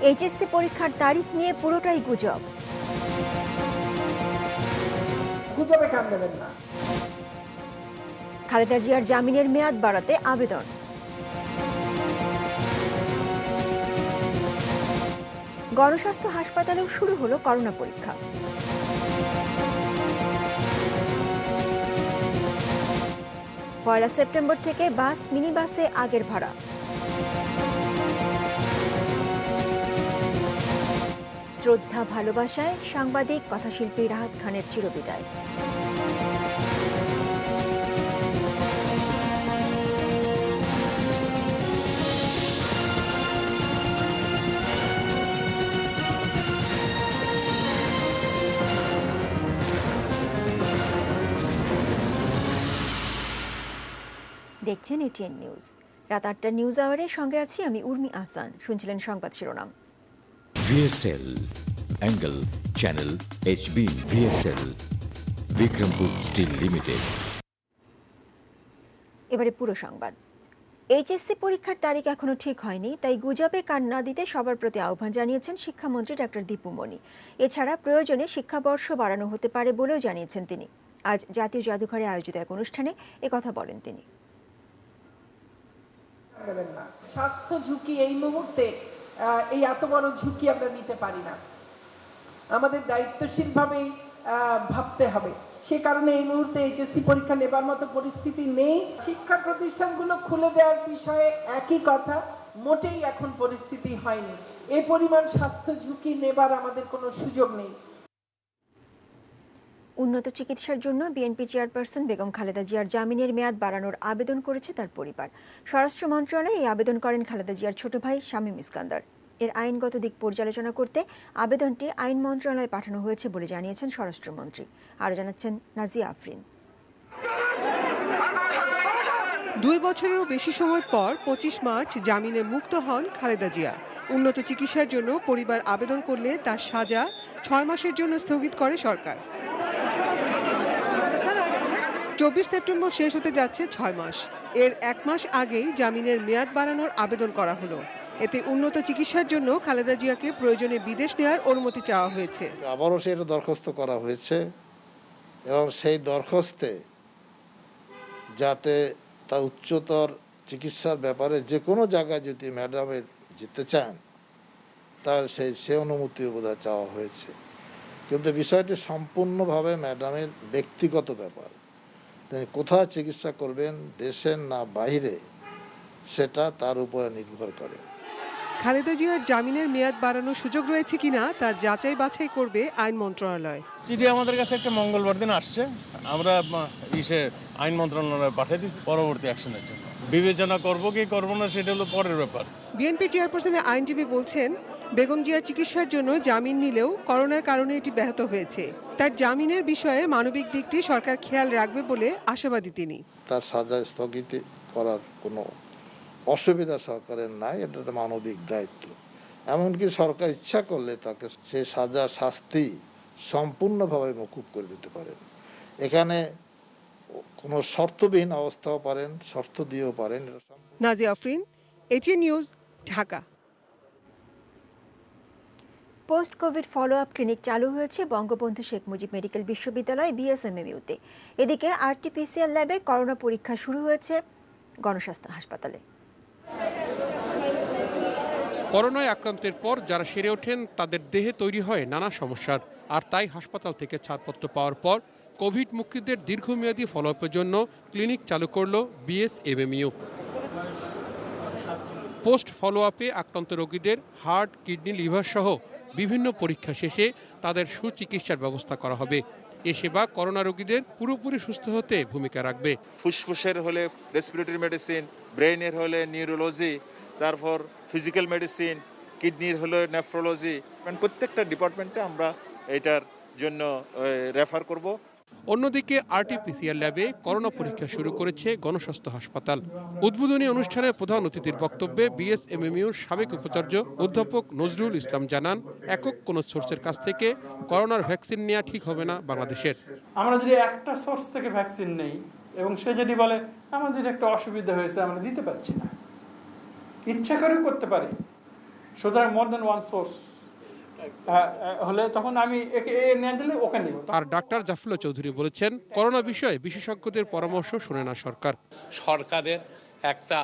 HSC পরীক্ষার তারিখ নিয়ে পুরোটাই গুজব। গুজবে কান দেবেন না। খালেদা জিয়ার জামিনের মেয়াদ বাড়াতে আবেদন। গণস্বাস্থ্য হাসপাতালেও শুরু হলো করোনা পরীক্ষা। পয়লা সেপ্টেম্বর থেকে বাস মিনি বাসে আগের ভাড়া। শ্রদ্ধা ভালোবাসায় সাংবাদিক কথাশিল্পী রাহাত খানের চিরবিদায়। দেখছেন এটিএন নিউজ। রাত ৮টার নিউজ আওয়ারে সঙ্গে আছি আমি উর্মি আহসান। শুনছিলেন সংবাদ শিরোনাম। VSL, Angle, Channel, HB, VSL, Bikrampur steel limited. এবারে পুরো সংবাদ। এইচএসসি পরীক্ষার তারিখ এখনো ঠিক হয়নি, তাই গুজবে কান না দিতে সবার প্রতি আহ্বান জানিয়েছেন শিক্ষামন্ত্রী ডক্টর দীপু মনি। এছাড়া প্রয়োজনে শিক্ষাবর্ষ বাড়ানো হতে পারে বলেও জানিয়েছেন তিনি। আজ জাতীয় জাদুঘরে আয়োজিত এক অনুষ্ঠানে একথা বলেন তিনি। স্বাস্থ্য ঝুঁকি এই মুহূর্তে এই এত বড় ঝুঁকি আমরা নিতে পারি না, আমাদের দায়িত্বশীল ভাবেই ভাবতে হবে। সে কারণে এই মুহূর্তে এইচএসসি পরীক্ষা নেবার মতো পরিস্থিতি নেই। শিক্ষা প্রতিষ্ঠানগুলো খুলে দেওয়ার বিষয়ে একই কথা, মোটেই এখন পরিস্থিতি হয়নি। এই পরিমাণ স্বাস্থ্য ঝুঁকি নেবার আমাদের কোনো সুযোগ নেই। উন্নত চিকিৎসার জন্য বিএনপি চেয়ারপারসন বেগম খালেদা জিয়ার জামিনের মেয়াদ বাড়ানোর আবেদন করেছে তার পরিবার। স্বরাষ্ট্র মন্ত্রণালয়ে এই আবেদন করেন খালেদা জিয়ার ছোট ভাই শামীম ইস্কান্দার। এর আইনগত দিক পর্যালোচনা করতে আবেদনটি আইন মন্ত্রণালয়ে পাঠানো হয়েছে বলে জানিয়েছেন স্বরাষ্ট্রমন্ত্রী। আরও জানাচ্ছেন নাজিয়া আফরিন। 2 বছরেরও বেশি সময় পর 25 মার্চ জামিনে মুক্ত হন খালেদা জিয়া। উন্নত চিকিৎসার জন্য পরিবার আবেদন করলে তার সাজা 6 মাসের জন্য স্থগিত করে সরকার। 24 সেপ্টেম্বর শেষ হতে যাচ্ছে 6 মাস। এর 1 মাস আগেই জামিনের মেয়াদ বাড়ানোর আবেদন করা হলো। এতে উন্নত চিকিৎসার জন্য খালেদা জিয়াকে প্রয়োজনে বিদেশ নেওয়ার অনুমতি চাওয়া হয়েছে। আবারও সেটা দরখাস্ত করা হয়েছে এবং সেই দরখাস্তে যাতে তা উচ্চতর চিকিৎসার ব্যাপারে যে কোনো জায়গায় যদি ম্যাডামের যেতে চান তাহলে সে অনুমতিও বোধহয় চাওয়া হয়েছে। কিন্তু বিষয়টি সম্পূর্ণভাবে ম্যাডামের ব্যক্তিগত ব্যাপার। তিনি কোথায় চিকিৎসা করবেন, দেশের না বাইরে, সেটা তার উপরে নির্ভর করে। খালেদা জিয়ার জামিনের মেয়াদ বাড়ানোর সুযোগ রয়েছে কিনা তার যাচাই বাছাই করবে আইন মন্ত্রণালয়। চিঠি আমাদের কাছে একটা মঙ্গলবার দিন আসছে, আমরা আইন মন্ত্রণালয়ে পাঠিয়ে দিচ্ছি পরবর্তী অ্যাকশনের জন্য। বিবেচনা করবো কি করবো না সেটা হলো পরের ব্যাপার। বিএনপি চেয়ারপারসনের আইনজীবী বলছেন, বেগম জিয়ার চিকিৎসার জন্য জামিন নিলেও করোনার কারণে এটি ব্যাহত হয়েছে। তার জামিনের বিষয়ে মানবিক দিকটি সরকার খেয়াল রাখবে বলে আশাবাদী তিনি। তার সাজা স্থগিত করার কোনো অসুবিধা সরকারের নাই, এটা একটা মানবিক দায়িত্ব। এমনকি সরকার ইচ্ছা করলে তাকে সে সাজা শাস্তি সম্পূর্ণভাবে মকুব করে দিতে পারেন। এখানে কোনো শর্তবিহীন অবস্থাও পারেন, শর্ত দিয়েও পারেন। Nazia Afrin, ATN news, Dhaka. Post Covid follow up clinic চালু হয়েছে বঙ্গবন্ধু শেখ মুজিব মেডিকেল বিশ্ববিদ্যালয় বিএসএমএমইউতে। এদিকে আরটিপিসিআর ল্যাবে করোনা পরীক্ষা শুরু হয়েছে গণস্বাস্থ্য হাসপাতালে। করোনায় আক্রান্তের পর যারা সেরে ওঠেন তাদের দেহে তৈরি হয় নানা সমস্যার, আর তাই হাসপাতাল থেকে ছাড়পত্র পাওয়ার পর কোভিড মুক্তিদের দীর্ঘমেয়াদী ফলোআপের জন্য ক্লিনিক চালু করল বিএসএমএমইউ। পোস্ট ফলো আপে আক্রান্ত রোগীদের হার্ট, কিডনি, লিভার সহ বিভিন্ন পরীক্ষা শেষে তাদের সুচিকিৎসার ব্যবস্থা করা হবে। এ সেবা করোনা রোগীদের পুরোপুরি সুস্থ হতে ভূমিকা রাখবে। ফুসফুসের হলে রেসপিরেটরি মেডিসিন, ব্রেইনের হলে নিউরোলজি, তারপর ফিজিক্যাল মেডিসিন, কিডনির হলে নেফ্রোলজি, প্রত্যেকটা ডিপার্টমেন্টে আমরা এটার জন্য রেফার করব। অন্যদিকে আরটিপিসিআর ল্যাবে করোনা পরীক্ষা শুরু করেছে গণস্বাস্থ্য হাসপাতাল। উদ্বোধনী অনুষ্ঠানে প্রধান অতিথির বক্তব্যে বিএসএমএমইউর সাবেক উপাচার্য অধ্যাপক নজরুল ইসলাম জানান, একক কোনো সোর্সের কাছ থেকে করোনার ভ্যাকসিন নেওয়া ঠিক হবে না বাংলাদেশের। আমরা যদি একটা সোর্স থেকে ভ্যাকসিন নেই এবং সে যদি বলে আমাদের একটা অসুবিধা হয়েছে আমরা দিতে পারছি না, ইচ্ছা করে করতে পারে, সুতরাং মোর দেন ওয়ান সোর্স হলে তখন আমি একে এ নিয়ে দিলে ওকে দিব। আর ডাক্তার জাফরুল্লাহ চৌধুরী বলেছেন, করোনা বিষয়ে বিশেষজ্ঞদের পরামর্শ শুনে না সরকার। সরকারের একটা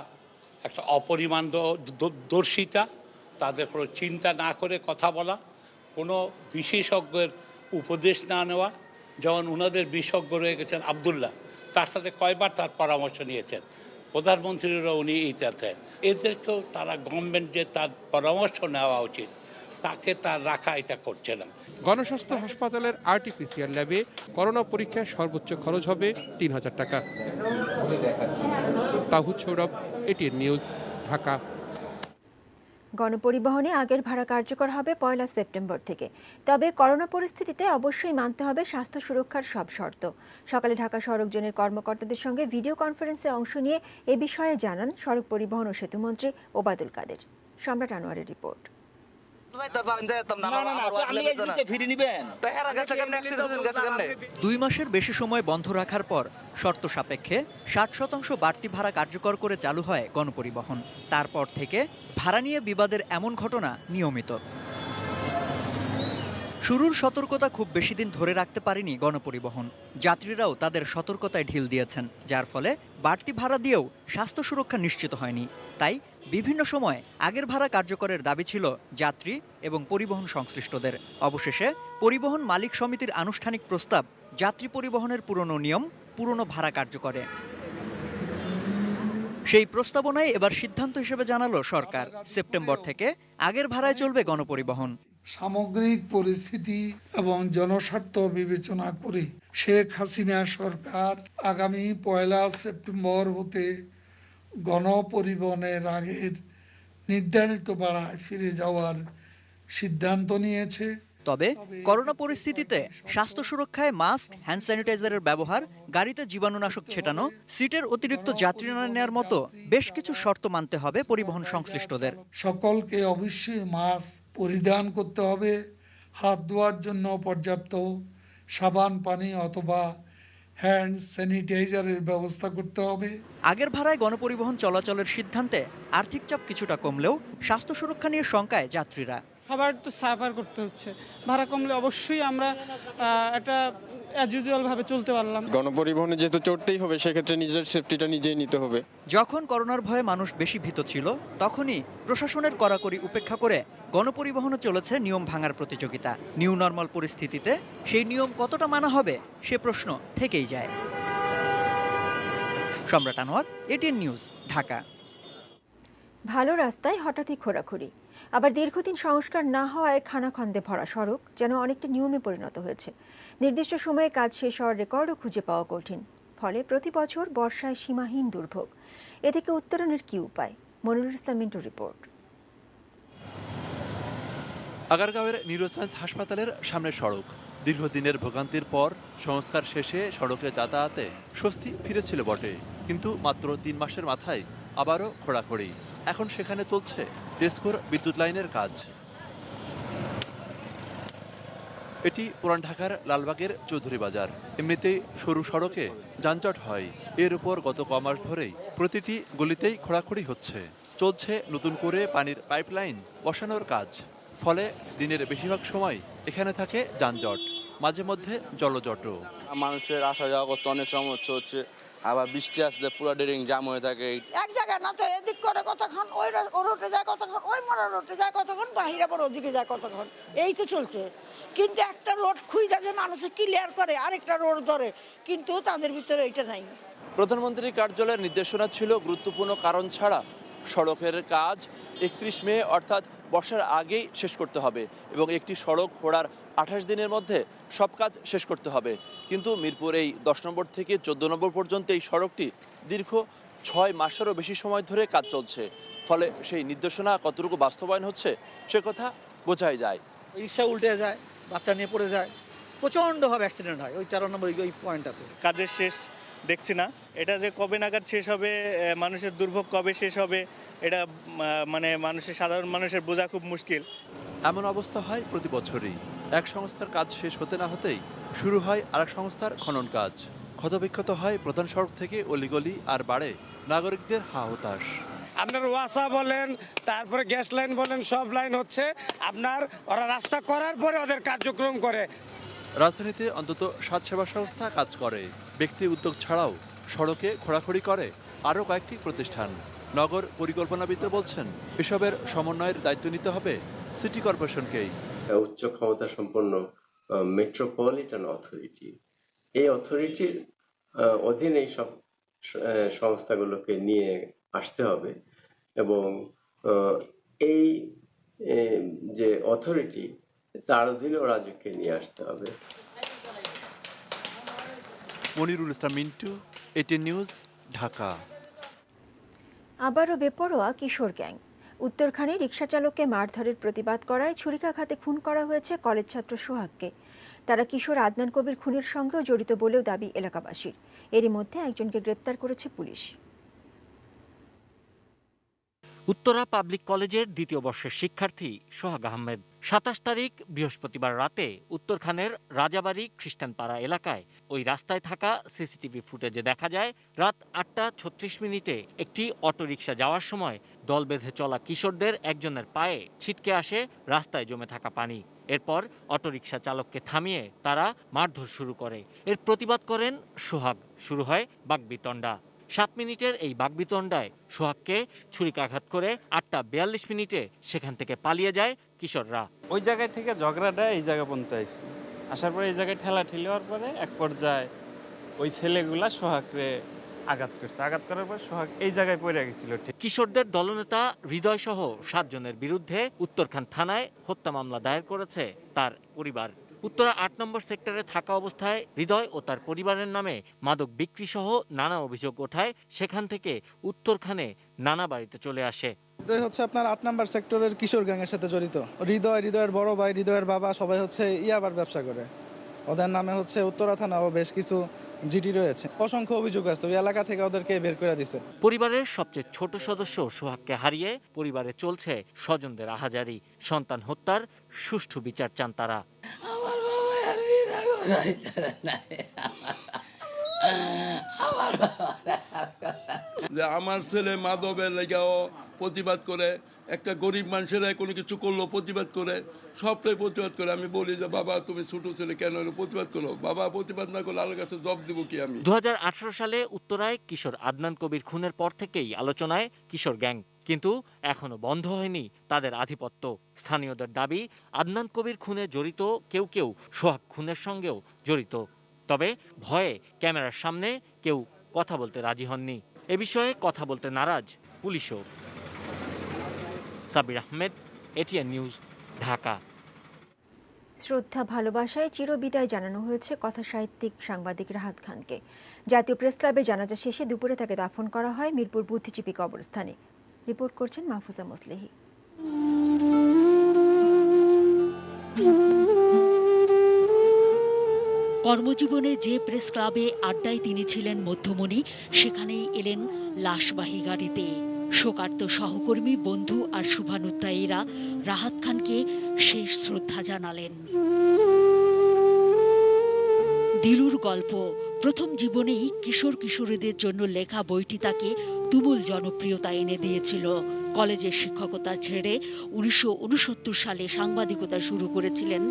অপরিমাণ দর্শিতা, তাদের কোনো চিন্তা না করে কথা বলা, কোনো বিশেষজ্ঞের উপদেশ না নেওয়া। যেমন ওনাদের বিশেষজ্ঞ রয়ে গেছেন আবদুল্লাহ, তার সাথে কয়বার তার পরামর্শ নিয়েছেন, প্রধানমন্ত্রীরা উনি এইটাতে। এদেরকেও তারা গভর্নমেন্টের তার পরামর্শ নেওয়া উচিত, তাকে তার রাখা এটা করছে না। গণস্বাস্থ্য হাসপাতালের আরটিপিসিআর ল্যাবে করোনা পরীক্ষায় সর্বোচ্চ খরচ হবে ৩,০০০ টাকা। Towhid Sourav, ATN news, Dhaka. গণপরিবহনে আগের ভাড়া কার্যকর হবে 1 সেপ্টেম্বর থেকে। তবে করোনা পরিস্থিতিতে অবশ্যই মানতে হবে স্বাস্থ্য সুরক্ষার সব শর্ত। সকালে ঢাকা সড়ক জোনের কর্মকর্তাদের সঙ্গে ভিডিও কনফারেন্সে অংশ নিয়ে এ বিষয়ে জানান সড়ক পরিবহন ও সেতুমন্ত্রী ওবায়দুল কাদের। সম্রাট আনোয়ারের রিপোর্ট। 2 মাসের বেশি সময় বন্ধ রাখার পর শর্ত সাপেক্ষে 60% বাড়তি ভাড়া কার্যকর করে চালু হয় গণপরিবহন। তারপর থেকে ভাড়া নিয়ে বিবাদের এমন ঘটনা নিয়মিত। শুরুর সতর্কতা খুব বেশি দিন ধরে রাখতে পারেনি গণপরিবহন। যাত্রীরাও তাদের সতর্কতায় ঢিল দিয়েছেন, যার ফলে বাড়তি ভাড়া দিয়েও স্বাস্থ্য সুরক্ষা নিশ্চিত হয়নি। তাই বিভিন্ন সময় আগের ভাড়া কার্যকরের দাবি ছিল যাত্রী এবং পরিবহন সংশ্লিষ্টদের। অবশেষে পরিবহন মালিক সমিতির আনুষ্ঠানিক প্রস্তাব যাত্রী পরিবহনের পুরনো নিয়ম, পুরনো ভাড়া কার্যকরে। সেই প্রস্তাবনায় এবার সিদ্ধান্ত হিসেবে জানালো সরকার, সেপ্টেম্বর থেকে আগের ভাড়ায় চলবে গণপরিবহন। সামগ্রিক পরিস্থিতি এবং জনস্বার্থ বিবেচনা করে শেখ হাসিনা সরকার আগামী 1 সেপ্টেম্বর হতে গণপরিবহনের আগের নির্ধারিত ভাড়ায় ফিরে যাওয়ার সিদ্ধান্ত নিয়েছে। তবে করোনা পরিস্থিতিতে স্বাস্থ্য সুরক্ষায় মাস্ক, হ্যান্ড স্যানিটাইজারের ব্যবহার, গাড়িতে জীবাণুনাশক ছেটানো, সিটের অতিরিক্ত যাত্রী না নেওয়ার মতো বেশ কিছু শর্ত মানতে হবে পরিবহন সংশ্লিষ্টদের। সকলকে অবশ্যই মাস্ক পরিধান করতে হবে, হাত ধোয়ার জন্য পর্যাপ্ত সাবান পানি অথবা হ্যান্ড স্যানিটাইজারের ব্যবস্থা করতে হবে। আগের ভাড়ায় গণপরিবহন চলাচলের সিদ্ধান্তে আর্থিক চাপ কিছুটা কমলেও স্বাস্থ্য সুরক্ষা নিয়ে শঙ্কায় যাত্রীরা। সবার তো সাফার করতে হচ্ছে, ভাড়া কমলে অবশ্যই আমরা একটা অ্যাজ ইউজুয়াল ভাবে চলতে পারলাম। গণপরিবহনে যেহেতু চড়তেই হবে, সেক্ষেত্রে নিজের সেফটিটা নিজেই নিতে হবে। যখন করোনার ভয়ে মানুষ বেশি ভীত ছিল, তখনই প্রশাসনের কড়াকড়ি উপেক্ষা করে গণপরিবহনে চলেছে নিয়ম ভাঙার প্রতিযোগিতা। নিউ নর্মাল পরিস্থিতিতে সেই নিয়ম কতটা মানা হবে সে প্রশ্ন থেকেই যায়। সম্রাট আনোয়ার, এটিএন নিউজ, ঢাকা। ভালো রাস্তায় হঠাৎই খোঁড়াখুড়ি, আবার দীর্ঘদিন সংস্কার না হওয়ায় খানাখন্দে ভরা সড়ক যেন অনেকটা নিয়মে পরিণত হয়েছে। নির্দিষ্ট সময়ে কাজ শেষ হওয়ার রেকর্ডও খুঁজে পাওয়া কঠিন। ফলে প্রতি বছর বর্ষায় সীমাহীন দুর্ভোগ। এ থেকে উত্তরণের কি উপায়? মনিরুল ইসলাম মিন্টুর রিপোর্ট। আগারগাঁওয়ের নিউরোসায়েন্স হাসপাতালের সামনের সড়ক দীর্ঘদিনের ভোগান্তির পর সংস্কার শেষে সড়কে যাতায়াতে স্বস্তি ফিরেছিল বটে, কিন্তু মাত্র 3 মাসের মাথায় আবারও খোঁড়াখড়ি। এখন সেখানে চলছে টেস্কোর বিদ্যুৎ লাইনের কাজ। এটি পুরান ঢাকার লালবাগের চৌধুরী বাজার। এমনিতেই সরু সড়কে যানজট হয়, এর উপর গত কমাস ধরেই প্রতিটি গলিতেই খোঁড়াখড়ি হচ্ছে। চলছে নতুন করে পানির পাইপলাইন বসানোর কাজ। ফলে দিনের বেশিরভাগ সময় এখানে থাকে যানজট, মাঝে মধ্যে জলজটও। মানুষের আসা যাওয়া করতে অনেক সমস্যা হচ্ছে, আবার বৃষ্টি আসলে পুরো ড্রেন জাম হয়ে থাকে। এক জায়গায় না তো এদিক করে কতক্ষণ, ওই রোডে যায় কতক্ষণ, ওই মোড়া রোডে যায় কতক্ষণ, বাহিরে বড় ওদিকে যায় কতক্ষণ, এই তো চলছে। কিন্তু একটা রোড খুঁজে যে মানুষে ক্লিয়ার করে আরেকটা রোড ধরে, কিন্তু তাদের ভিতরে এটা নাই। প্রধানমন্ত্রীর কার্যালয়ের নির্দেশনা ছিল গুরুত্বপূর্ণ কারণ ছাড়া সড়কের কাজ 31 মে অর্থাৎ বর্ষার আগেই শেষ করতে হবে এবং একটি সড়ক খোঁড়ার 28 দিনের মধ্যে সব কাজ শেষ করতে হবে। কিন্তু মিরপুর এই 10 নম্বর থেকে 14 নম্বর পর্যন্ত এই সড়কটি দীর্ঘ 6 মাসেরও বেশি সময় ধরে কাজ চলছে। ফলে সেই নির্দেশনা কতটুকু বাস্তবায়ন হচ্ছে সে কথা বোঝাই যায়। রিক্সা উল্টে যায়, বাচ্চা নিয়ে পড়ে যায়, প্রচণ্ডভাবে অ্যাক্সিডেন্ট হয় ওই 4 নম্বর ওই পয়েন্টটাতে। কাজের শেষ দেখছি না, এটা যে কবে নাগাদ শেষ হবে, মানুষের দুর্ভোগ কবে শেষ হবে, এটা মানে সাধারণ মানুষের বোঝা খুব মুশকিল। এমন অবস্থা হয় প্রতি বছরই। এক সংস্থার কাজ শেষ হতে না হতেই শুরু হয় আরেক সংস্থার খনন কাজ। ক্ষতবিক্ষত হয় প্রধান সড়ক থেকে অলিগলি আর বাড়ে নাগরিকদের হাহুতাশ। আপনার ওয়াসা বলেন, তারপরে গ্যাস লাইন বলেন, সব লাইন হচ্ছে আপনার ওরা রাস্তা করার পরে ওদের কার্যক্রম করে। রাজধানীতে অন্তত স্বাস্থ্যসেবা সংস্থা কাজ করে, ব্যক্তি উদ্যোগ ছাড়াও সড়কে খোঁড়াখড়ি করে আরও কয়েকটি প্রতিষ্ঠান। নগর পরিকল্পনাবিদ বলছেন এসবের সমন্বয়ের দায়িত্ব নিতে হবে সিটি কর্পোরেশনকেই। উচ্চ ক্ষমতা সম্পন্ন মেট্রোপলিটন অথরিটি, এই অথরিটির অধীনে সব সংস্থাগুলোকে নিয়ে আসতে হবে এবং এই যে অথরিটি তার অধীনেও রাজ্যকে নিয়ে আসতে হবে। Monirul Islam Mintu, ATN news, Dhaka. আবারও বেপরোয়া কিশোর গ্যাং। উত্তরখানে রিকশা চালককে মারধরের প্রতিবাদ করায় ছুরিকাঘাতে খুন করা হয়েছে কলেজ ছাত্র সোহাগকে। তারা কিশোর আদনান কবির খুনের সঙ্গেও জড়িত বলেও দাবি এলাকাবাসীর। এরই মধ্যে একজনকে গ্রেপ্তার করেছে পুলিশ। উত্তরা পাবলিক কলেজের দ্বিতীয় বর্ষের শিক্ষার্থী সোহাগ আহমেদ ২৭ তারিখ বৃহস্পতিবার রাতে উত্তরখানের রাজাবাড়ি খ্রিস্টানপাড়া এলাকায় ওই রাস্তায় থাকা সিসিটিভি ফুটেজে দেখা যায় রাত ৮টা ৩৬ একটি অটোরিকশা যাওয়ার সময় দল বেঁধে চলা কিশোরদের একজনের পায়ে ছিটকে আসে রাস্তায় জমে থাকা পানি। এরপর অটোরিকশা চালককে থামিয়ে তারা মারধর শুরু করে। এর প্রতিবাদ করেন সোহাগ। শুরু হয় বাকবিতণ্ডা। 7 মিনিটের এই বাকবিতণ্ডায় সোহাগকে ছুরিকাঘাত করে ৮টা ৪২ সেখান থেকে পালিয়ে যায় কিশোররা। ওই জায়গায় থেকে ঝগড়াটা এই জায়গা পর্যন্ত আসে, আসার পরে এই জায়গায় ঠেলা ঠেলে হওয়ার পরে এক পর্যায়ে ওই ছেলেগুলা সোহাগরে আঘাত করছে। আঘাত করার পর সোহাগ এই জায়গায় পড়ে গেছিল। কিশোরদের দলনেতা হৃদয় সহ 7 জনের বিরুদ্ধে উত্তরখান থানায় হত্যা মামলা দায়ের করেছে তার পরিবার। উত্তরা ৮ নম্বর সেক্টরে থাকা অবস্থায় হৃদয় ও তার পরিবারের নামে মাদক বিক্রি সহ নানা অভিযোগ ওঠায় সেখান থেকে উত্তরখানে নানা বাড়িতে চলে আসে। হচ্ছে আপনার ৮ নম্বর সেক্টরের কিশোর গ্যাংয়ের সাথে জড়িত। হৃদয়ের বড় ভাই, হৃদয়ের বাবা সবাই হচ্ছে ইয়াবার ব্যবসা করে। ওদের নামে হচ্ছে উত্তরা থানা ও বেশ কিছু জিডি রয়েছে। অসংখ্য অভিযোগ আছে, ওই এলাকা থেকে ওদেরকে বের করে দিছে। পরিবারের সবচেয়ে ছোট সদস্য সোহাগকে হারিয়ে পরিবারে চলছে স্বজনদের আহাজারি। সন্তান হত্যার সুষ্ঠু বিচার চান তারা। যে আমার ছেলে মাদবের লেগাও প্রতিবাদ করে, একটা গরিব মানুষেরা কোনো কিছু করলো প্রতিবাদ করে, সবটাই প্রতিবাদ করে। আমি বলি যে বাবা তুমি ছোট ছেলে কেন প্রতিবাদ করো, বাবা প্রতিবাদ না করলে আলোর কাছে জব দিব কি আমি। 2018 সালে উত্তরায় কিশোর আদনান কবির খুনের পর থেকেই আলোচনায় কিশোর গ্যাং, কিন্তু এখনো বন্ধ হয়নি তাদের আধিপত্য। স্থানীয়দের দাবি আদনান কবির খুনে জড়িত কেউ কেউ সোহাগ খুনের সঙ্গেও জড়িত। তবে ভয়ে ক্যামেরার সামনে কেউ কথা বলতে রাজি হননি। এ বিষয়ে কথা বলতে নারাজ পুলিশও। Sabir Ahmed, ATN news, Dhaka. শ্রদ্ধা ভালোবাসায় চিরবিদায় জানানো হয়েছে কথা সাহিত্যিক সাংবাদিক রাহাত খানকে। জাতীয় প্রেস ক্লাবে জানাজা শেষে দুপুরে তাকে দাফন করা হয় মিরপুর বুদ্ধিজীবী কবরস্থানে। রিপোর্ট করছেন মাহফুজা মুসলিহি। কর্মজীবনে যে প্রেস ক্লাবে আড্ডায় তিনি ছিলেন মধ্যমণি, সেখানেই এলেন লাশবাহী গাড়িতে। শোকার্ত সহকর্মী, বন্ধু আর শুভানুধ্যায়ীরা রাহাত খানকে শেষ শ্রদ্ধা জানালেন। দিলুর গল্প প্রথম জীবনেই কিশোর কিশোরীদের জন্য লেখা বইটি তাকে তুমুল জনপ্রিয়তা এনে দিয়েছিল। কলেজের শিক্ষকতা ছেড়ে 1969 সালে সাংবাদিকতা শুরু করেছিলেন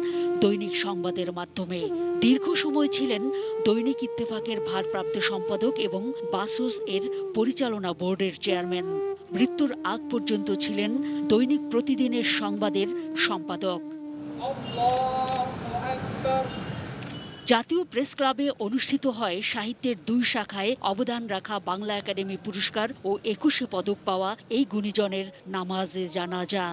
দৈনিক সংবাদের মাধ্যমে। দীর্ঘ সময় ছিলেন দৈনিক ইত্তেফাকের ভারপ্রাপ্ত সম্পাদক এবং বাসুস এর পরিচালনা বোর্ডের চেয়ারম্যান। মৃত্যুর আগ পর্যন্ত ছিলেন দৈনিক প্রতিদিনের সংবাদের সম্পাদক। জাতীয় প্রেস ক্লাবে অনুষ্ঠিত হয় সাহিত্যের 2 শাখায় অবদান রাখা বাংলা একাডেমি পুরস্কার ও 21 পদক পাওয়া এই গুণীজনের নামাজে জানাজা।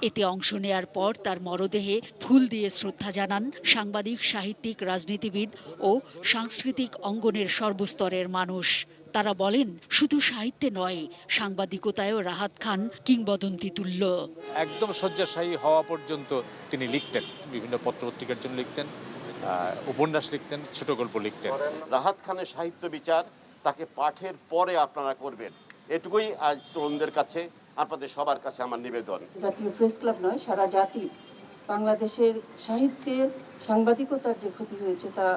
এতে অংশ নেয়ার পর তার মরদেহে ফুল দিয়ে শ্রদ্ধা জানান সাংবাদিক, সাহিত্যিক, রাজনীতিবিদ ও সাংস্কৃতিক অঙ্গনের সর্বস্তরের মানুষ। তারা বলেন, শুধু সাহিত্যে নয়, সাংবাদিকতায়ও রাহাত খান কিংবদন্তি তুল্য। একদম শয্যাশায়ী হওয়া পর্যন্ত তিনি লিখতেন, বিভিন্ন পত্রপত্রিকার জন্য লিখতেন, উপন্যাস লিখতেন, ছোট গল্প লিখতেন। রাহাত খানের সাহিত্য বিচার তাকে পাঠের পরে আপনারা করবেন, এটুকুই আজ তরুণদের কাছে, আপনাদের সবার কাছে আমার নিবেদন। জাতীয় প্রেস ক্লাব নয়, সারা জাতি বাংলাদেশের সাহিত্যের সাংবাদিকতার যে ক্ষতি হয়েছে তা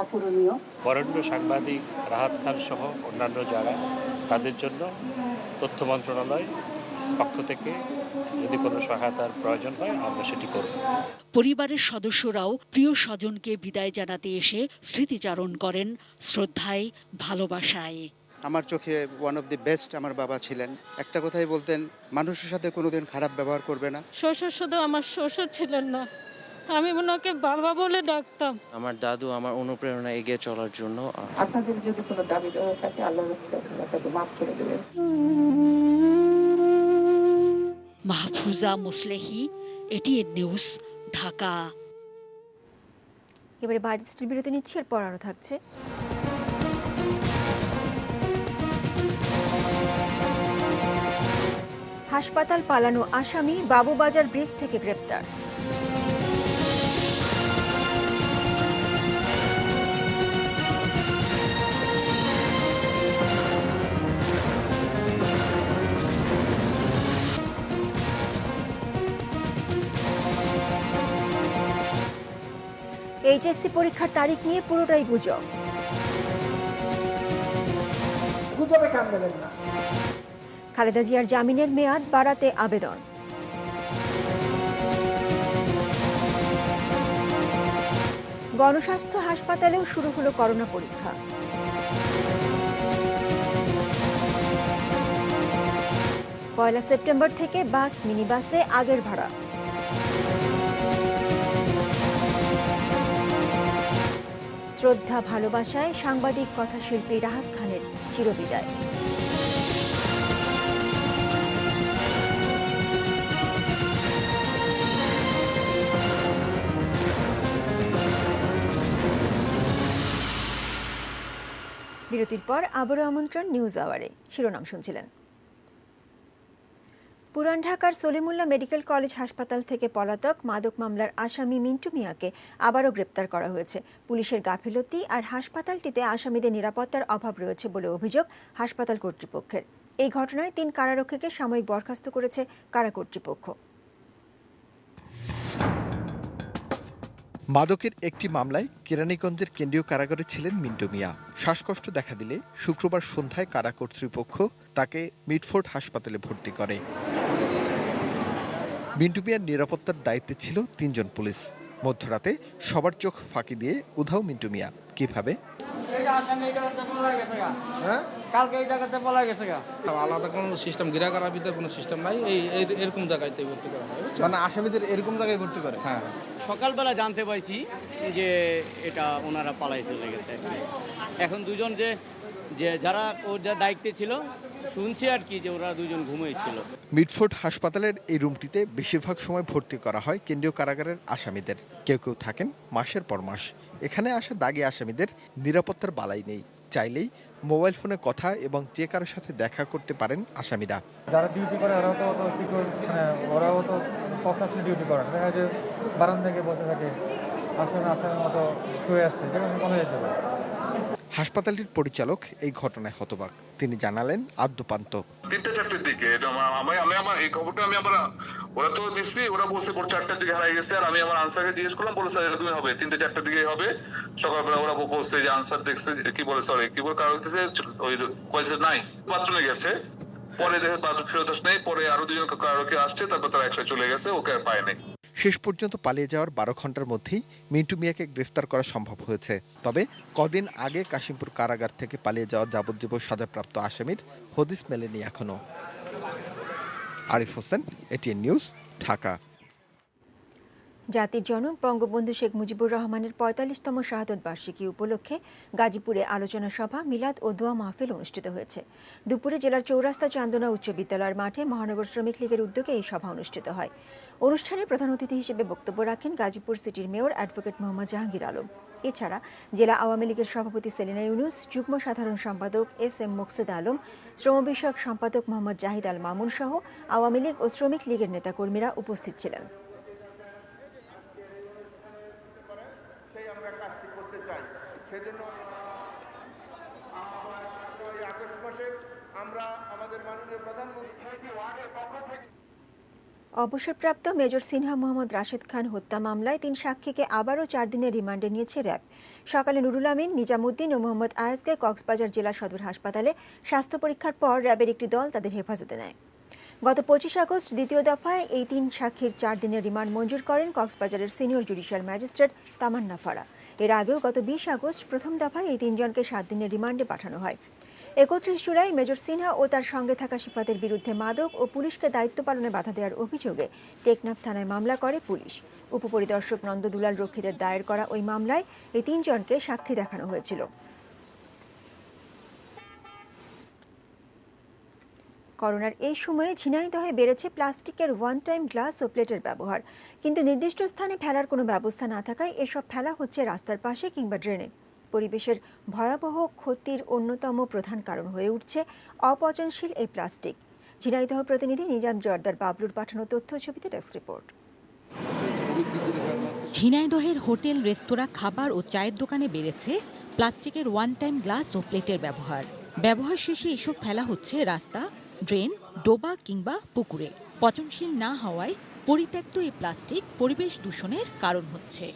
অপূরণীয়। বরেণ্য সাংবাদিক রাহাত খান সহ অন্যান্য যারা, তাদের জন্য তথ্য মন্ত্রণালয় পক্ষ থেকে যদি কোনো সহায়তার প্রয়োজন হয় আমরা সেটি করব। পরিবারের সদস্যরাও প্রিয় স্বজনকে বিদায় জানাতে এসে স্মৃতিচারণ করেন শ্রদ্ধায়, ভালোবাসায়। আমার চোখে ওয়ান অফ দি বেস্ট আমার বাবা ছিলেন। একটা কথাই বলতেন, মানুষের সাথে কোনোদিন খারাপ ব্যবহার করবে না। শ্বশুর শুধু আমার শ্বশুর ছিলেন না, আমি ওনাকে বাবা বলে ডাকতাম। আমার দাদু আমার অনুপ্রেরণা এগিয়ে চলার জন্য। আপনাদের যদি কোনো দাবি দেওয়া থাকে আল্লাহর রাস্তায় মাফ করে দেবেন। Mahfuza Muslehi, ATN news, Dhaka. এবারে বাজেট বিরতি নিচ্ছি, এর পর আরো থাকছে। হাসপাতাল পালানো আসামি বাবুবাজার ব্রিজ থেকে গ্রেপ্তার। এইচএসসি পরীক্ষার তারিখ নিয়ে পুরোটাই গুজব। খালেদা জিয়ার জামিনের মেয়াদ বাড়াতে আবেদন। গণস্বাস্থ্য হাসপাতালেও শুরু হলো করোনা পরীক্ষা। পয়লা সেপ্টেম্বর থেকে বাস, মিনি বাসে আগের ভাড়া। শ্রদ্ধা, ভালোবাসায় সাংবাদিক কথাশিল্পী রাহাত খানের চিরবিদায়। বিরতির পর আবারও আমন্ত্রণ নিউজ আওয়ারে। শিরোনাম শুনছিলেন। পুরান ঢাকার সলিমুল্লাহ মেডিকেল কলেজ হাসপাতাল থেকে পলাতক মাদক মামলার আসামি মিন্টু মিয়াকে আবারও গ্রেপ্তার করা হয়েছে। পুলিশের গাফিলতি আর হাসপাতালটিতে আসামিদের নিরাপত্তার অভাব রয়েছে বলে অভিযোগ হাসপাতাল কর্তৃপক্ষের। এই ঘটনায় 3 কারারক্ষীকে সাময়িক বরখাস্ত করেছে কারা কর্তৃপক্ষ। মাদকের একটি মামলায় কেরানীগঞ্জের কেন্দ্রীয় কারাগারে ছিলেন মিন্টু মিয়া। শ্বাসকষ্ট দেখা দিলে শুক্রবার সন্ধ্যায় কারা কর্তৃপক্ষ তাকে মিডফোর্ড হাসপাতালে ভর্তি করে। মিন্টু মিয়ার নিরাপত্তার দায়িত্বে ছিল 3 জন পুলিশ। মধ্যরাতে সবার চোখ ফাঁকি দিয়ে উধাও মিন্টু মিয়া। কিভাবে? আলাদা কোনো সিস্টেম, গিরাগারার ভিতরে কোনো সিস্টেম নাই, এরকম জায়গায় ভর্তি করা হয়। মানে আসামিদের এরকম জায়গায় ভর্তি করে। হ্যাঁ, সকালবেলা জানতে পাইছি যে এটা ওনারা পালাই চলে গেছে। এখন দুজন যে যারা ওর যা দায়িত্বে ছিল শুনছি আর কি, যে ওরা 2 জন ঘুমিয়েছিল। মিডফোর্ড হাসপাতালের এই রুমটিতে বেশিরভাগ সময় ভর্তি করা হয় কেন্দ্রীয় কারাগারের আসামিদের। কেউ কেউ থাকেন মাসের পর মাস। এখানে আসা দাগী আসামিদের নিরাপত্তার বালাই নেই। চাইলেই মোবাইল ফোনে কথা এবং যে কারোর সাথে দেখা করতে পারেন আসামিরা। যারা ডিউটি করে ওরাও তো প্রফেশনাল ডিউটি করেন। দেখা যায় বারান্দা থেকে বসে থাকে, আসামের মতো শুয়ে আসছে, যেমন কোনো যেতে পারে। হাসপাতালটির পরিচালক এই ঘটনায় হতবাক। তিনি জানালেন আদ্যপান্ত 3-4টার দিকে আমি আমার এই খবরটা আমি আবার ওরা তো দিচ্ছি, ওরা বলছে 4টার দিকে হারাই গেছে। আর আমি আমার আনসারকে জিজ্ঞেস করলাম, বলে স্যার এরকমই হবে, 3-4টার দিকে হবে। সকালবেলা ওরা বলছে যে আনসার দেখছে, কি বলে কারো হইতেছে ওই কয়েছে নাই, বাথরুমে গেছে। পরে দেখে বাথরুম ফেরত আসে নাই। পরে আরো 2 জন কারোকে আসছে, তারপর তারা একসাথে চলে গেছে, ওকে আর পায় নাই। শেষ পর্যন্ত পালিয়ে যাওয়ার 12 ঘন্টার মধ্যেই মিন্টু মিয়াকে গ্রেফতার করা সম্ভব হয়েছে। তবে কদিন আগে কাশিমপুর কারাগার থেকে পালিয়ে যাওয়া যাবজ্জীবন সাজাপ্রাপ্ত আসামির হদিস মেলেনি এখনো। Arif Hossain, ATN news, Dhaka. জাতির জনক বঙ্গবন্ধু শেখ মুজিবুর রহমানের 45তম শাহাদত বার্ষিকী উপলক্ষে গাজীপুরে আলোচনা সভা, মিলাদ ও দোয়া মাহফিল অনুষ্ঠিত হয়েছে। দুপুরে জেলার চৌরাস্তা চান্দনা উচ্চ বিদ্যালয়ের মাঠে মহানগর শ্রমিক লীগের উদ্যোগে এই সভা অনুষ্ঠিত হয়। অনুষ্ঠানে প্রধান অতিথি হিসেবে বক্তব্য রাখেন গাজীপুর সিটির মেয়র অ্যাডভোকেট মোহাম্মদ জাহাঙ্গীর আলম। এছাড়া জেলা আওয়ামী লীগের সভাপতি সেলিনা ইউনুস, যুগ্ম সাধারণ সম্পাদক এস.এম. মোকসেদ আলম, শ্রম বিষয়ক সম্পাদক মোহাম্মদ জাহিদ আল মামুন সহ আওয়ামী লীগ ও শ্রমিক লীগের নেতাকর্মীরা উপস্থিত ছিলেন। অবসরপ্রাপ্ত মেজর সিনহা মোহাম্মদ রাশেদ খান হত্যা মামলায় 3 সাক্ষীকে আবারও 4 দিনের রিমান্ডে নিয়েছে র্যাব। সকালে নুরুল আমিন, নিজামুদ্দিন ও মোহাম্মদ আয়াজকে কক্সবাজার জেলা সদর হাসপাতালে স্বাস্থ্য পরীক্ষার পর র্যাবের একটি দল তাদের হেফাজতে নেয়। গত 25 আগস্ট দ্বিতীয় দফায় এই 3 সাক্ষীর 4 দিনের রিমান্ড মঞ্জুর করেন কক্সবাজারের সিনিয়র জুডিশিয়াল ম্যাজিস্ট্রেট তামান্না ফারা। এর আগেও গত 20 আগস্ট প্রথম দফায় এই 3 জনকে 7 দিনের রিমান্ডে পাঠানো হয়। 31 জুলাই মেজর সিনহা ও তার সঙ্গে থাকা সিপাতের বিরুদ্ধে মাদক ও পুলিশকে দায়িত্ব পালনে বাধা দেওয়ার অভিযোগে টেকনাফ থানায় মামলা করে পুলিশ। উপপরিদর্শক নন্দদুলাল রক্ষীদের দায়ের করা ওই মামলায় এই 3 জনকে সাক্ষী দেখানো হয়েছিল। করোনার এই সময়ে ঝিনাইদহে বেড়েছে প্লাস্টিকের ওয়ান টাইম গ্লাস ও প্লেটের ব্যবহার, কিন্তু নির্দিষ্ট স্থানে ফেলার কোনো ব্যবস্থা না থাকায় এসব ফেলা হচ্ছে রাস্তার পাশে কিংবা ড্রেনে। পরিবেশের ভয়াবহ ক্ষতির অন্যতম প্রধান কারণ হয়ে উঠছে অপচনশীল এই প্লাস্টিক। ঝিনাইদহ প্রতিনিধি নিজাম জর্দার বাবলুর পাঠানো তথ্য ছবিতে ডেস্ক রিপোর্ট। ঝিনাইদহের হোটেল, রেস্তোরাঁ, খাবার ও চায়ের দোকানে বেড়েছে প্লাস্টিকের ওয়ান টাইম গ্লাস ও প্লেটের ব্যবহার শেষে এসব ফেলা হচ্ছে রাস্তা, ড্রেন, ডোবা কিংবা পুকুরে। পচনশীল না হওয়ায় পরিত্যক্ত এই প্লাস্টিক পরিবেশ দূষণের কারণ হচ্ছে।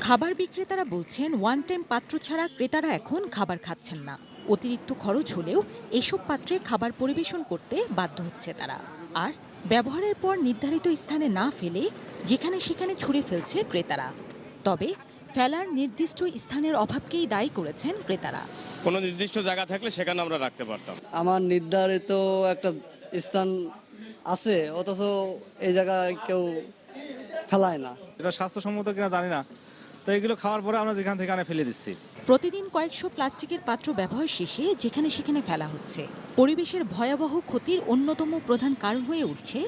খাবার বিক্রেতারা বলছেন, ওয়ান টাইম পাত্র ছাড়া ক্রেতারা এখন খাবার খাচ্ছেন না। অতিরিক্ত খরচ হলেও এসব পাত্রে খাবার পরিবেশন করতে বাধ্য হচ্ছে তারা। আর ব্যবহারের পর নির্ধারিত স্থানে না ফেলে যেখানে সেখানে ছুঁড়ে ফেলছে ক্রেতারা। তবে ফেলার নির্দিষ্ট স্থানের অভাবকেই দায়ী করেছেন ক্রেতারা। কোনো নির্দিষ্ট জায়গা থাকলে সেখানে আমরা রাখতে পারতাম। আমার নির্ধারিত একটা স্থান আছে, অথচ এই জায়গায় কেউ ফেলায় না। এটা স্বাস্থ্যসম্মত কিনা জানি না, তো এগুলো খাওয়ার পরে আমরা যেখান থেকে ফেলে দিচ্ছি। প্রতিদিন কয়েকশো প্লাস্টিকের পাত্র ব্যবহার শেষে যেখানে সেখানে ফেলা হচ্ছে। পরিবেশের ভয়াবহ ক্ষতির অন্যতম প্রধান কারণ হয়ে উঠছে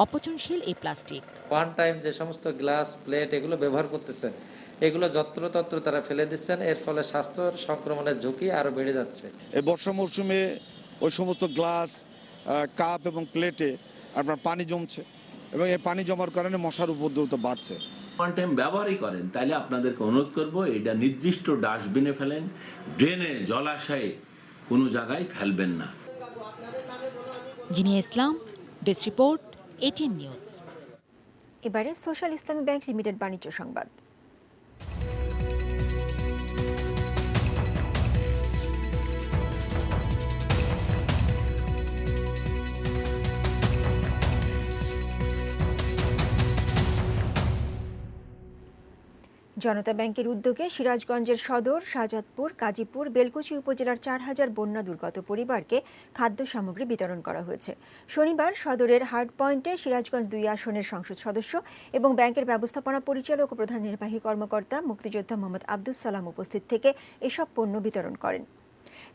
অপচনশীল এই প্লাস্টিক। ওয়ান টাইম যে সমস্ত গ্লাস, প্লেট এগুলো ব্যবহার করতেছেন, এগুলো যত্রতত্র তারা ফেলে দিচ্ছেন। এর ফলে স্বাস্থ্য সংক্রমণের ঝুঁকি আরো বেড়ে যাচ্ছে। এই বর্ষা মৌসুমে ওই সমস্ত গ্লাস, কাপ এবং প্লেটে আপনার পানি জমছে এবং এই পানি জমার কারণে মশার উপদ্রব বাড়ছে। ওয়ান টাইম ব্যবহারই করেন, তাইলে আপনাদেরকে অনুরোধ করব এটা নির্দিষ্ট ডাস্টবিনে ফেলেন, ড্রেনে, জলাশয়ে কোনো জায়গায় ফেলবেন না। জিনিয়া ইসলাম, ডেস্ক রিপোর্ট, এটিএন নিউজ। এবারে সোশ্যাল ইসলামী ব্যাংক লিমিটেড বাণিজ্য সংবাদ। জনতা ব্যাংকের উদ্যোগে সিরাজগঞ্জের সদর, শাহজাদপুর, কাজীপুর, বেলকুচি উপজেলার 4000 বন্যা দুর্গত পরিবারকে খাদ্য সামগ্রী বিতরণ করা হয়েছে। শনিবার সদরের হার্ড পয়েন্টে সিরাজগঞ্জ 2 আসনের সংসদ সদস্য এবং ব্যাংকের ব্যবস্থাপনা পরিচালক ও প্রধান নির্বাহী কর্মকর্তা মুক্তিযোদ্ধা মোহাম্মদ আব্দুস সালাম উপস্থিত থেকে এসব পণ্য বিতরণ করেন।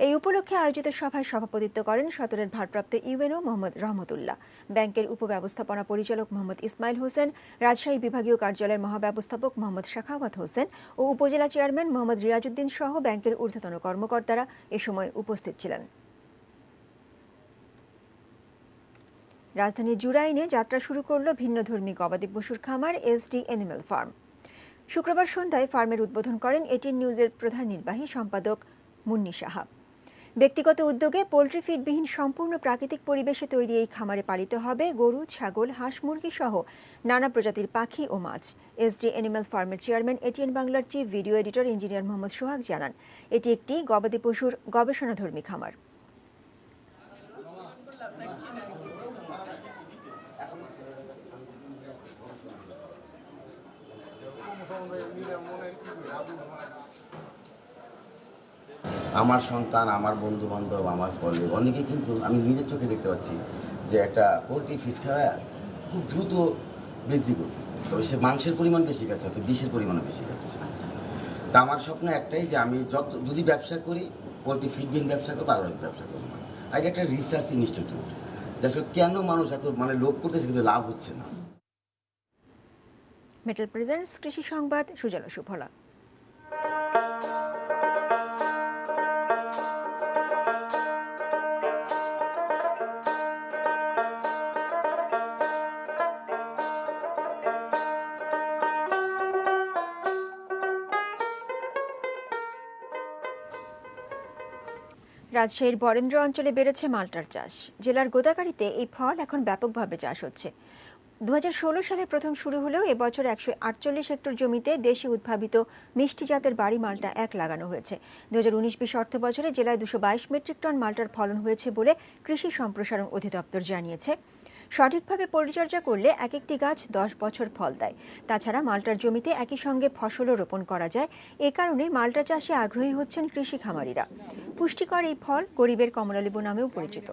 এই উপলক্ষে আয়োজিত সভায় সভাপতিত্ব করেন সদরের ভারপ্রাপ্ত ইউএনও মোহাম্মদ রহমতুল্লাহ, ব্যাংকের উপব্যবস্থাপনা পরিচালক মোহাম্মদ ইসমাইল হোসেন, রাজশাহী বিভাগীয় কার্যালয়ের মহাব্যবস্থাপক মোহাম্মদ শাখাওয়াত হোসেন ও উপজেলা চেয়ারম্যান মোহাম্মদ রিয়াজউদ্দিন সহ ব্যাংকের ঊর্ধ্বতন কর্মকর্তারা এ সময় উপস্থিত ছিলেন। রাজধানীর জুরাইনে যাত্রা শুরু করল ভিন্নধর্মী গবাদি পশুর খামার এসডি অ্যানিম্যাল ফার্ম। শুক্রবার সন্ধ্যায় ফার্মের উদ্বোধন করেন এটিএন নিউজের প্রধান নির্বাহী সম্পাদক মুন্নি সাহা। ব্যক্তিগত উদ্যোগে পোল্ট্রি ফিডবিহীন সম্পূর্ণ প্রাকৃতিক পরিবেশে তৈরি এই খামারে পালিত হবে গরু, ছাগল, হাঁস, মুরগি সহ নানা প্রজাতির পাখি ও মাছ। এসডি অ্যানিম্যাল ফার্মের চেয়ারম্যান এটিএন বাংলার chief video editor engineer Mohammad Sohag জানান, এটি একটি গবাদি পশুর গবেষণাধর্মী খামার। আমার সন্তান, আমার বন্ধু বান্ধব, আমার কলিগ অনেকে কিন্তু আমি নিজের চোখে দেখতে পাচ্ছি যে একটা পোলট্রি ফিড খাওয়া খুব দ্রুত বৃদ্ধি করতেছে। তবে সে মাংসের পরিমাণ বেশি খাচ্ছে, অর্থাৎ বিষের পরিমাণও বেশি খাচ্ছে। তা আমার স্বপ্ন একটাই যে আমি যদি ব্যবসা করি, পোলট্রি ফিডবিহীন ব্যবসা করবো, আগ্রহী ব্যবসা করবো। আগে একটা রিসার্চ ইনস্টিটিউট, যে আসলে কেন মানুষ এত লোভ করতেছে কিন্তু লাভ হচ্ছে না। মেটাল প্রেজেন্টস কৃষি সংবাদ, সুজলা সুফলা। রাজশাহীর বরেন্দ্র অঞ্চলে বেড়েছে মাল্টার চাষ। জেলার গোদাগাড়িতে এই ফল এখন ব্যাপকভাবে চাষ হচ্ছে। 2016 সালে প্রথম শুরু হলেও এবছর 148 হেক্টর জমিতে দেশি উদ্ভাবিত মিষ্টি জাতের বাড়ি মাল্টা 1 লাগানো হয়েছে। 2019-20 অর্থ বছরে জেলায় 222 মেট্রিক টন মাল্টার ফলন হয়েছে বলে কৃষি সম্প্রসারণ অধিদপ্তর জানিয়েছে। সঠিকভাবে পরিচর্যা করলে এক একটি গাছ 10 বছর ফল দেয়। তাছাড়া মাল্টার জমিতে একই সঙ্গে ফসলও রোপণ করা যায়। এ কারণে মাল্টা চাষে আগ্রহী হচ্ছেন কৃষি খামারিরা। পুষ্টিকর এই ফল গরিবের কমলালেবু নামেও পরিচিত।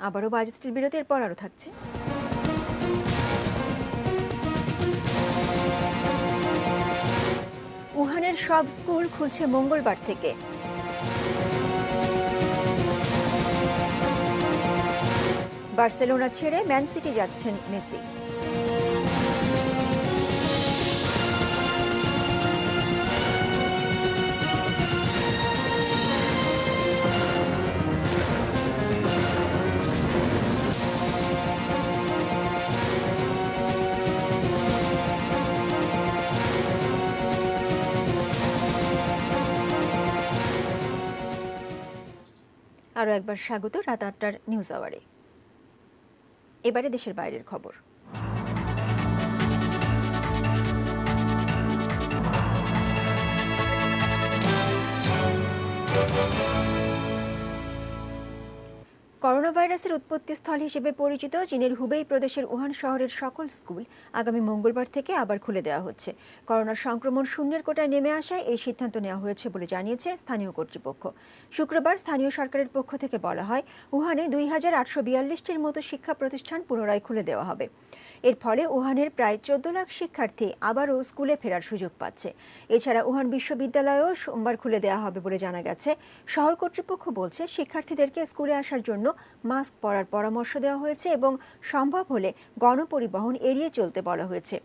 আবারও বাজেটের বিরতির পর আরও থাকছে। উহানের সব স্কুল খুলছে মঙ্গলবার থেকে। বার্সেলোনা ছেড়ে ম্যান সিটি যাচ্ছেন মেসি। আরও একবার স্বাগত রাত 8টার নিউজ আওয়ারে। এবারে দেশের বাইরের খবর। করোনা ভাইরাসের উৎপত্তিস্থল হিসেবে পরিচিত চীনের হুবেই প্রদেশের উহান শহরের সকল স্কুল আগামী মঙ্গলবার থেকে আবার খুলে দেওয়া হচ্ছে। করোনার সংক্রমণ শূন্যের কোটায় নেমে আসায় এই সিদ্ধান্ত নেওয়া হয়েছে বলে জানিয়েছে স্থানীয় কর্তৃপক্ষ। শুক্রবার স্থানীয় সরকারের পক্ষ থেকে বলা হয়, উহানে 2842টির মতো শিক্ষা প্রতিষ্ঠান পুনরায় খুলে দেওয়া হবে। এর ফলে উহানের প্রায় 14 লাখ শিক্ষার্থী আবারও স্কুলে ফেরার সুযোগ পাচ্ছে। এছাড়া উহান বিশ্ববিদ্যালয়ও সোমবার খুলে দেওয়া হবে বলে জানা গেছে। শহর কর্তৃপক্ষ বলছে, শিক্ষার্থীদেরকে স্কুলে আসার জন্য মাস্ক পরার পরামর্শ দেওয়া হয়েছে এবং সম্ভব হলে গণপরিবহন এড়িয়ে চলতে বলা হয়েছে।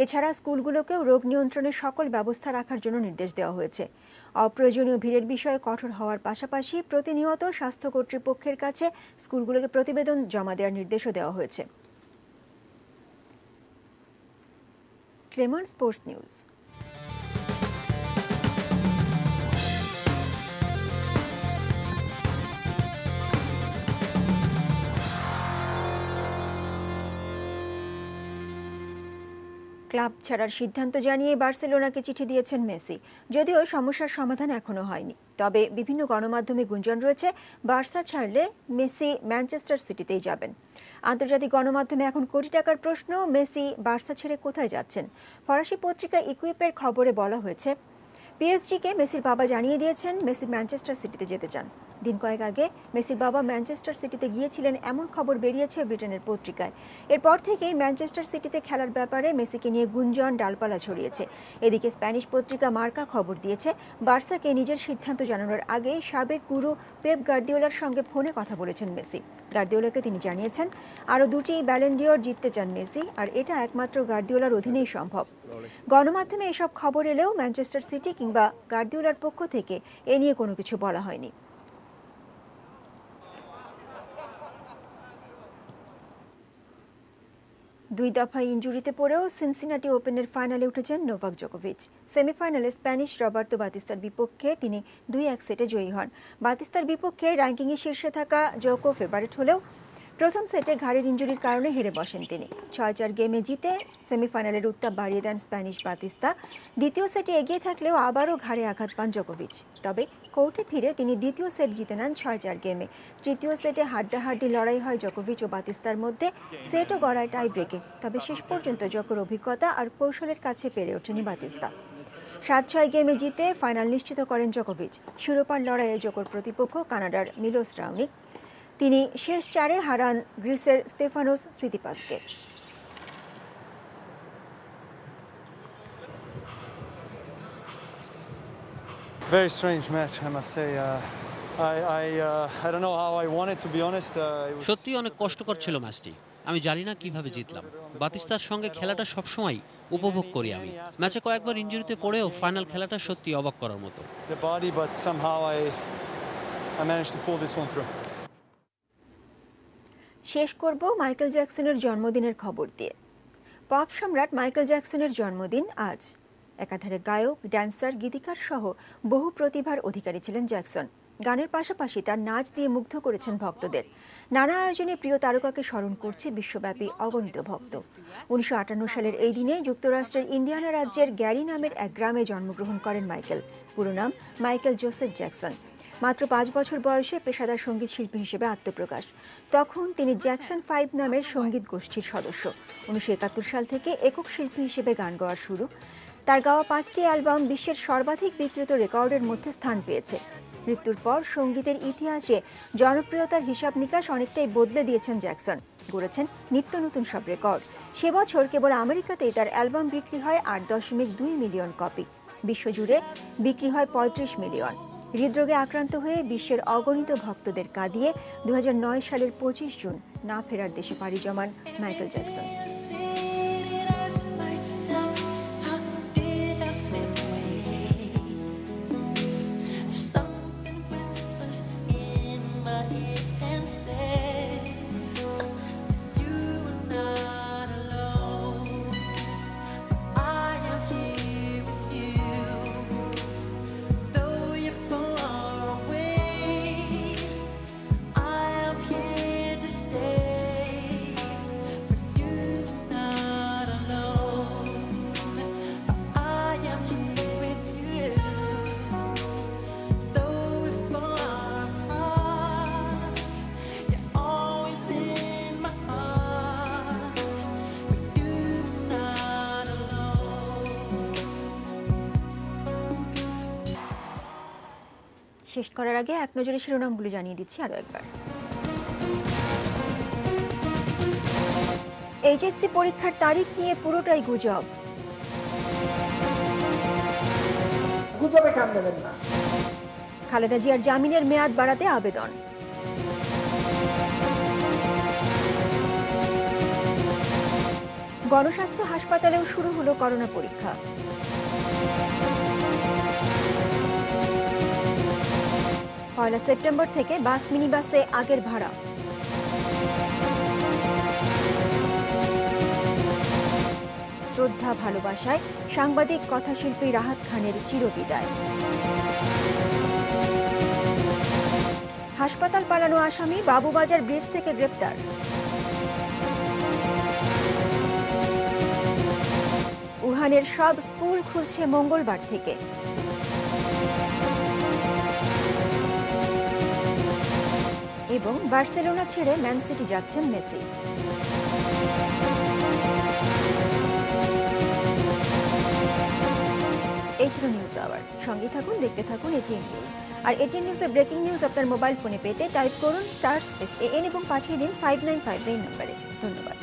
এছাড়া স্কুলগুলোকেও রোগ নিয়ন্ত্রণের সকল ব্যবস্থা রাখার জন্য নির্দেশ দেওয়া হয়েছে। অপ্রয়োজনীয় ভিড়ের বিষয়ে কঠোর হওয়ার পাশাপাশি প্রতিনিয়ত স্বাস্থ্য কর্তৃপক্ষের কাছে স্কুলগুলোকে প্রতিবেদন জমা দেওয়ার নির্দেশও দেওয়া হয়েছে। Clemon sports news. ক্লাব ছাড়ার সিদ্ধান্ত জানিয়ে বার্সেলোনাকে চিঠি দিয়েছেন মেসি। যদিও সমস্যার সমাধান এখনো হয়নি, তবে বিভিন্ন গণমাধ্যমে গুঞ্জন রয়েছে বার্সা ছাড়লে মেসি ম্যানচেস্টার সিটিতেই যাবেন। আন্তর্জাতিক গণমাধ্যমে এখন কোটি টাকার প্রশ্ন, মেসি বার্সা ছেড়ে কোথায় যাচ্ছেন? ফরাসি পত্রিকা ইকুইপের খবরে বলা হয়েছে, পিএসজিকে মেসির বাবা জানিয়ে দিয়েছেন মেসি ম্যানচেস্টার সিটিতে যেতে চান। দিন কয়েক আগে মেসির বাবা ম্যানচেস্টার সিটিতে গিয়েছিলেন এমন খবর বেরিয়েছে ব্রিটেনের পত্রিকায়। এরপর থেকেই ম্যানচেস্টার সিটিতে খেলার ব্যাপারে মেসিকে নিয়ে গুঞ্জন ডালপালা ছড়িয়েছে। এদিকে স্প্যানিশ পত্রিকা মার্কা খবর দিয়েছে, বার্সাকে নিজের সিদ্ধান্ত জানানোর আগে সাবেক গুরু পেপ গার্দিওলার সঙ্গে ফোনে কথা বলেছেন মেসি। গার্দিওলাকে তিনি জানিয়েছেন আরও 2টি ব্যালন ডিওর জিততে চান মেসি, আর এটা একমাত্র গার্দিওলার অধীনেই সম্ভব। গণমাধ্যমে এসব খবর এলেও ম্যানচেস্টার সিটি কিংবা গার্দিওলার পক্ষ থেকে এ নিয়ে কোনো কিছু বলা হয়নি। দুই দফায় ইনজুরিতে পড়েও সিনসিনাটি ওপেনের ফাইনালে উঠেছেন নোভাক জোকোভিচ। সেমিফাইনালে স্প্যানিশ রবার্তো বাতিস্তার বিপক্ষে তিনি 2-1 সেটে জয়ী হন। বাতিস্তার বিপক্ষে র্যাঙ্কিংয়ে শীর্ষে থাকা জোকো ফেভারিট হলেও প্রথম সেটে ঘাড়ের ইনজুরির কারণে হেরে বসেন তিনি। 6-4 গেমে জিতে সেমিফাইনালের উত্তাপ বাড়িয়ে দেন স্প্যানিশ বাতিস্তা। দ্বিতীয় সেটে এগিয়ে থাকলেও আবারও ঘাড়ে আঘাত পান জোকোভিচ। তবে কোর্টে ফিরে তিনি দ্বিতীয় সেট জিতে নেন 6-4 গেমে। তৃতীয় সেটে হাড্ডাহাড্ডি লড়াই হয় জোকোভিচ ও বাতিস্তার মধ্যে। সেটও গড়ায় টাই ব্রেকে, তবে শেষ পর্যন্ত জোকোর অভিজ্ঞতা আর কৌশলের কাছে পেরে ওঠেনি বাতিস্তা। 7-6 গেমে জিতে ফাইনাল নিশ্চিত করেন জোকোভিচ। শিরোপার লড়াইয়ে জোকোর প্রতিপক্ষ কানাডার মিলোস রাওনিক। তিনি শেষ 4-এ হারান গ্রিসের Stefanos সিতিপাসকে। Very strange match, I must say. I don't know how I wanted, to be honest. সত্যি অনেক কষ্টকর ছিল ম্যাচটি। আমি জানি না কিভাবে জিতলাম। বাতিস্তার সঙ্গে খেলাটা সবসময় উপভোগ করি আমি। ম্যাচে কয়েকবার ইনজুরিতে পড়েও ফাইনাল খেলাটা সত্যি অবাক করার মতো। The body, but somehow I managed to pull this one through. শেষ করব মাইকেল জ্যাকসনের জন্মদিনের খবর দিয়ে। পপ সম্রাট মাইকেল জ্যাকসনের জন্মদিন আজ। একাধারে গায়ক, ড্যান্সার, গীতিকার সহ বহু প্রতিভার অধিকারী ছিলেন জ্যাকসন। গানের পাশাপাশি তার নাচ দিয়ে মুগ্ধ করেছেন ভক্তদের। নানা আয়োজনে প্রিয় তারকাকে স্মরণ করছে বিশ্বব্যাপী অগণিত ভক্ত। 1958 সালের এই দিনে যুক্তরাষ্ট্রের ইন্ডিয়ানা রাজ্যের গ্যারি নামের এক গ্রামে জন্মগ্রহণ করেন মাইকেল। পুরো নাম মাইকেল জোসেফ জ্যাকসন। মাত্র 5 বছর বয়সে পেশাদার সঙ্গীত শিল্পী হিসেবে আত্মপ্রকাশ। তখন তিনি জ্যাকসন 5 নামের সঙ্গীত গোষ্ঠীর সদস্য। 1971 সাল থেকে একক শিল্পী হিসেবে গান গাওয়া শুরু। তার গাওয়া 5টি অ্যালবাম বিশ্বের সর্বাধিক বিক্রিত রেকর্ডের মধ্যে স্থান পেয়েছে। মৃত্যুর পর সঙ্গীতের ইতিহাসে জনপ্রিয়তার হিসাব নিকাশ অনেকটাই বদলে দিয়েছেন জ্যাকসন। গড়েছেন নিত্য নতুন সব রেকর্ড। সে বছর কেবল আমেরিকাতেই তার অ্যালবাম বিক্রি হয় 8.2 মিলিয়ন কপি। বিশ্বজুড়ে বিক্রি হয় 35 মিলিয়ন। হৃদরোগে আক্রান্ত হয়ে বিশ্বের অগণিত ভক্তদের কাঁদিয়ে 2009 সালের 25 জুন না ফেরার দেশে পাড়ি জমান মাইকেল জ্যাকসন। শেষ করার আগে এক নজরে শিরোনামগুলো জানিয়ে দিচ্ছি আরো একবার। এইচএসসি পরীক্ষার তারিখ নিয়ে পুরোটাই গুজব। গুজবে কান দেবেন না। খালেদা জিয়ার জামিনের মেয়াদ বাড়াতে আবেদন। গণস্বাস্থ্য হাসপাতালেও শুরু হলো করোনা পরীক্ষা। পয়লা সেপ্টেম্বর থেকে বাস মিনিবাসে আগের ভাড়া। শ্রদ্ধা ভালোবাসায় সাংবাদিক কথাশিল্পী রাহাত খানের চিরবিদায়। হাসপাতাল পালানো আসামি বাবুবাজার ব্রিজ থেকে গ্রেপ্তার। উহানের সব স্কুল খুলছে মঙ্গলবার থেকে। এবং বার্সেলোনা ছেড়ে ম্যান সিটি যাচ্ছেন মেসি। এই ছিল নিউজ আওয়ার। সঙ্গে থাকুন, দেখতে থাকুন এটিএন নিউজ। আর এটিএন নিউজের ব্রেকিং নিউজ আপনার মোবাইল ফোনে পেতে টাইপ করুন *AN এবং পাঠিয়ে দিন 5959 নম্বরে। ধন্যবাদ।